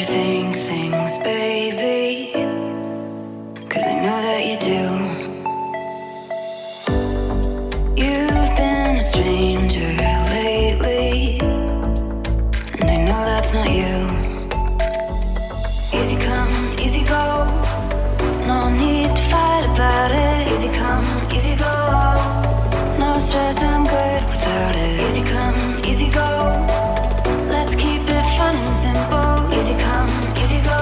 overthink things, baby, 'cause I know that you do. You've been a stranger lately, and I know that's not you. Easy come, easy go, no need to fight about it. Easy come, easy go, no stress, I'm good without it. Easy come, easy go, let's keep it fun and simple. Easy come, easy go.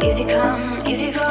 Easy come, easy go.